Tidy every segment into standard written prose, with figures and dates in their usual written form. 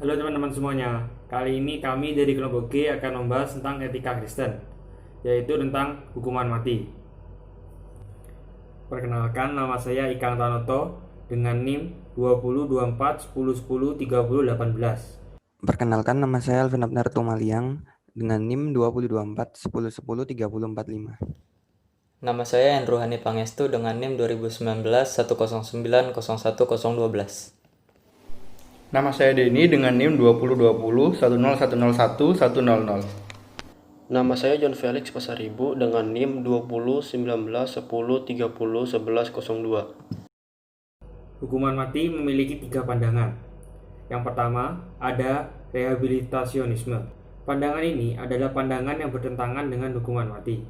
Halo teman-teman semuanya, kali ini kami dari kelompok G akan membahas tentang etika Kristen, yaitu tentang hukuman mati. Perkenalkan, nama saya Ikang Tanoto dengan NIM 202410103018. Perkenalkan, nama saya Alvin Abnar Tumaliang dengan NIM 2024 1010 10 3045. Nama saya Andrew Hani Pangestu dengan NIM 2019 109 01 012. Nama saya Denny dengan NIM 2020 10101100. Nama saya John Felix Pasaribu dengan NIM 20 19 10 30 11 02. Hukuman mati memiliki 3 pandangan. Yang pertama, ada rehabilitasionisme. Pandangan ini adalah pandangan yang bertentangan dengan hukuman mati,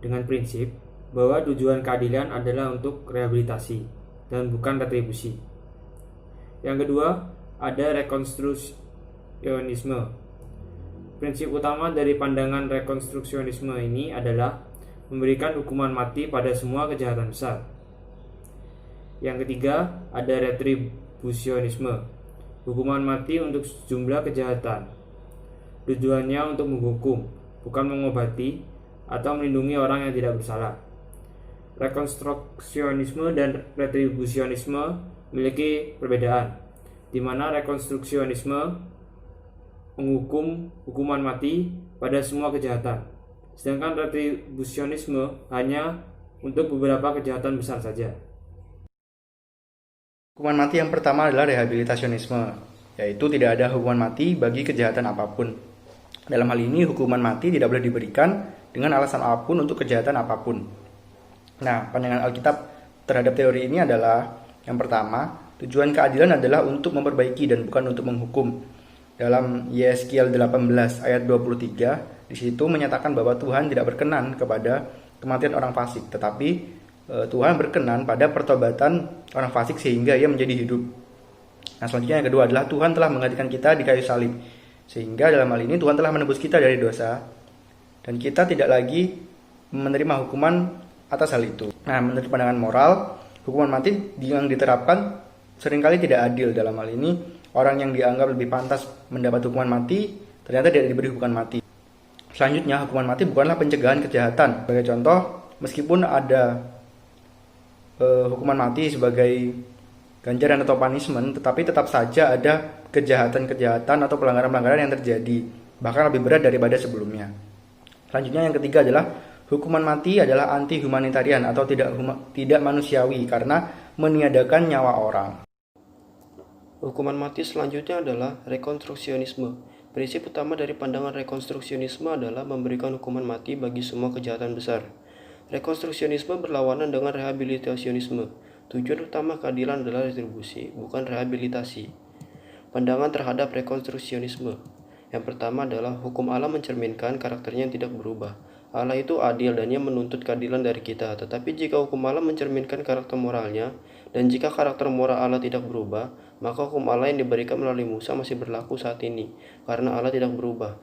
dengan prinsip bahwa tujuan keadilan adalah untuk rehabilitasi dan bukan retribusi. Yang kedua, ada rekonstruksionisme. Prinsip utama dari pandangan rekonstruksionisme ini adalah memberikan hukuman mati pada semua kejahatan besar. Yang ketiga, ada retribusionisme. Hukuman mati untuk sejumlah kejahatan. Tujuannya untuk menghukum, bukan mengobati atau melindungi orang yang tidak bersalah. Rekonstruksionisme dan retribusionisme memiliki perbedaan, di mana rekonstruksionisme menghukum hukuman mati pada semua kejahatan, sedangkan retribusionisme hanya untuk beberapa kejahatan besar saja. Hukuman mati yang pertama adalah rehabilitasionisme, yaitu tidak ada hukuman mati bagi kejahatan apapun. Dalam hal ini, hukuman mati tidak boleh diberikan dengan alasan apapun untuk kejahatan apapun. Nah, pandangan Alkitab terhadap teori ini adalah, yang pertama, tujuan keadilan adalah untuk memperbaiki dan bukan untuk menghukum. Dalam Yeskiel 18 ayat 23, di situ menyatakan bahwa Tuhan tidak berkenan kepada kematian orang fasik, tetapi Tuhan berkenan pada pertobatan orang fasik sehingga ia menjadi hidup. Nah, selanjutnya yang kedua adalah Tuhan telah menggantikan kita di kayu salib, sehingga dalam hal ini Tuhan telah menebus kita dari dosa dan kita tidak lagi menerima hukuman atas hal itu. Nah, menurut pandangan moral, hukuman mati yang diterapkan seringkali tidak adil. Dalam hal ini, orang yang dianggap lebih pantas mendapat hukuman mati ternyata tidak diberi hukuman mati. Selanjutnya, hukuman mati bukanlah pencegahan kejahatan. Sebagai contoh, meskipun ada hukuman mati sebagai ganjaran atau punishment, tetapi tetap saja ada kejahatan-kejahatan atau pelanggaran-pelanggaran yang terjadi, bahkan lebih berat daripada sebelumnya. Selanjutnya yang ketiga adalah hukuman mati adalah anti-humanitarian atau tidak manusiawi karena meniadakan nyawa orang. Hukuman mati selanjutnya adalah rekonstruksionisme. Prinsip utama dari pandangan rekonstruksionisme adalah memberikan hukuman mati bagi semua kejahatan besar. Rekonstruksionisme berlawanan dengan rehabilitasionisme. Tujuan utama keadilan adalah retribusi, bukan rehabilitasi. Pandangan terhadap rekonstruksionisme. Yang pertama adalah hukum Allah mencerminkan karakternya yang tidak berubah. Allah itu adil dan ia menuntut keadilan dari kita. Tetapi jika hukum Allah mencerminkan karakter moralnya, dan jika karakter moral Allah tidak berubah, maka hukum Allah yang diberikan melalui Musa masih berlaku saat ini, karena Allah tidak berubah.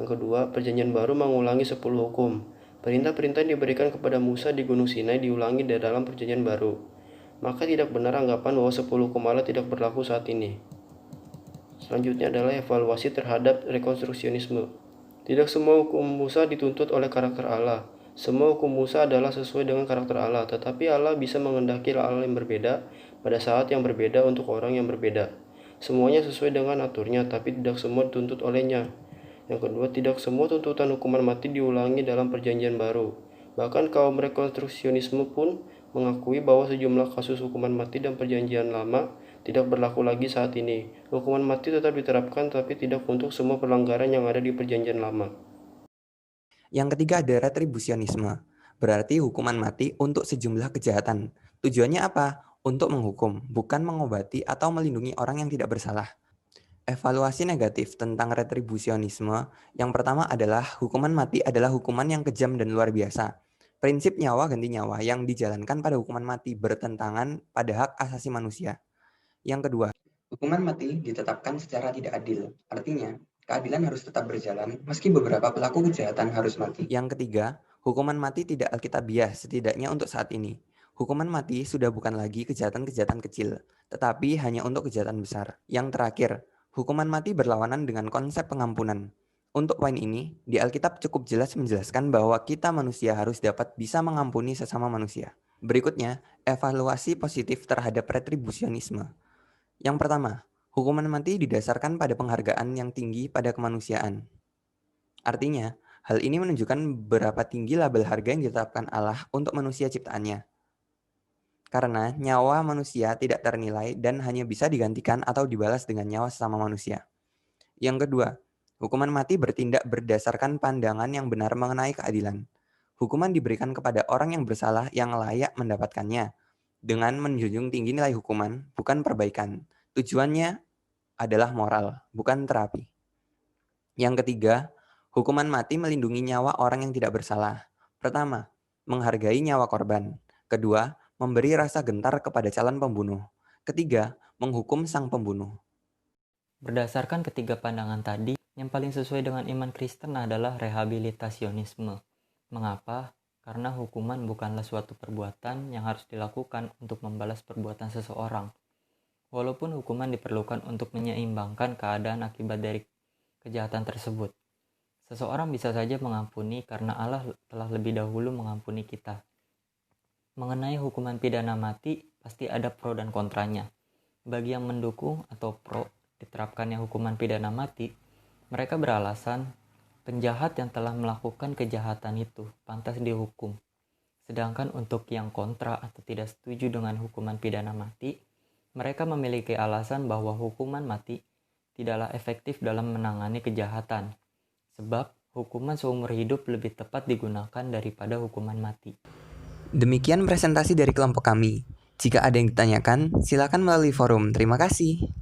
Yang kedua, perjanjian baru mengulangi 10 hukum. Perintah-perintah yang diberikan kepada Musa di Gunung Sinai diulangi di dalam perjanjian baru. Maka tidak benar anggapan bahwa 10 hukum Allah tidak berlaku saat ini. Selanjutnya adalah evaluasi terhadap rekonstruksionisme. Tidak semua hukum Musa dituntut oleh karakter Allah. Semua hukum Musa adalah sesuai dengan karakter Allah, tetapi Allah bisa mengendaki hal yang berbeda pada saat yang berbeda untuk orang yang berbeda. Semuanya sesuai dengan aturnya, tapi tidak semua dituntut olehnya. Yang kedua, tidak semua tuntutan hukuman mati diulangi dalam perjanjian baru. Bahkan kaum rekonstruksionisme pun mengakui bahwa sejumlah kasus hukuman mati dan perjanjian lama tidak berlaku lagi saat ini. Hukuman mati tetap diterapkan, tapi tidak untuk semua pelanggaran yang ada di perjanjian lama. Yang ketiga ada retribusionisme, berarti hukuman mati untuk sejumlah kejahatan. Tujuannya apa? Untuk menghukum, bukan mengobati atau melindungi orang yang tidak bersalah. Evaluasi negatif tentang retribusionisme, yang pertama adalah hukuman mati adalah hukuman yang kejam dan luar biasa. Prinsip nyawa ganti nyawa yang dijalankan pada hukuman mati bertentangan pada hak asasi manusia. Yang kedua, hukuman mati ditetapkan secara tidak adil. Artinya, keadilan harus tetap berjalan meski beberapa pelaku kejahatan harus mati. Yang ketiga, hukuman mati tidak alkitabiah setidaknya untuk saat ini. Hukuman mati sudah bukan lagi kejahatan-kejahatan kecil, tetapi hanya untuk kejahatan besar. Yang terakhir, Hukuman mati berlawanan dengan konsep pengampunan. Untuk poin ini, di Alkitab cukup jelas menjelaskan bahwa kita manusia harus dapat bisa mengampuni sesama manusia. Berikutnya, evaluasi positif terhadap retribusionisme. Yang pertama, hukuman mati didasarkan pada penghargaan yang tinggi pada kemanusiaan. Artinya, hal ini menunjukkan berapa tinggi label harga yang ditetapkan Allah untuk manusia ciptaannya. Karena nyawa manusia tidak ternilai dan hanya bisa digantikan atau dibalas dengan nyawa sesama manusia. Yang kedua, hukuman mati bertindak berdasarkan pandangan yang benar mengenai keadilan. Hukuman diberikan kepada orang yang bersalah yang layak mendapatkannya, dengan menjunjung tinggi nilai hukuman, bukan perbaikan. Tujuannya adalah moral, bukan terapi. Yang ketiga, hukuman mati melindungi nyawa orang yang tidak bersalah. Pertama, menghargai nyawa korban. Kedua, memberi rasa gentar kepada calon pembunuh. Ketiga, menghukum sang pembunuh. Berdasarkan ketiga pandangan tadi, yang paling sesuai dengan iman Kristen adalah rehabilitasionisme. Mengapa? Karena hukuman bukanlah suatu perbuatan yang harus dilakukan untuk membalas perbuatan seseorang. Walaupun hukuman diperlukan untuk menyeimbangkan keadaan akibat dari kejahatan tersebut. Seseorang bisa saja mengampuni karena Allah telah lebih dahulu mengampuni kita. Mengenai hukuman pidana mati, pasti ada pro dan kontranya. Bagi yang mendukung atau pro diterapkannya hukuman pidana mati, mereka beralasan penjahat yang telah melakukan kejahatan itu pantas dihukum. Sedangkan untuk yang kontra atau tidak setuju dengan hukuman pidana mati, mereka memiliki alasan bahwa hukuman mati tidaklah efektif dalam menangani kejahatan, sebab hukuman seumur hidup lebih tepat digunakan daripada hukuman mati. Demikian presentasi dari kelompok kami. Jika ada yang ditanyakan, silakan melalui forum. Terima kasih.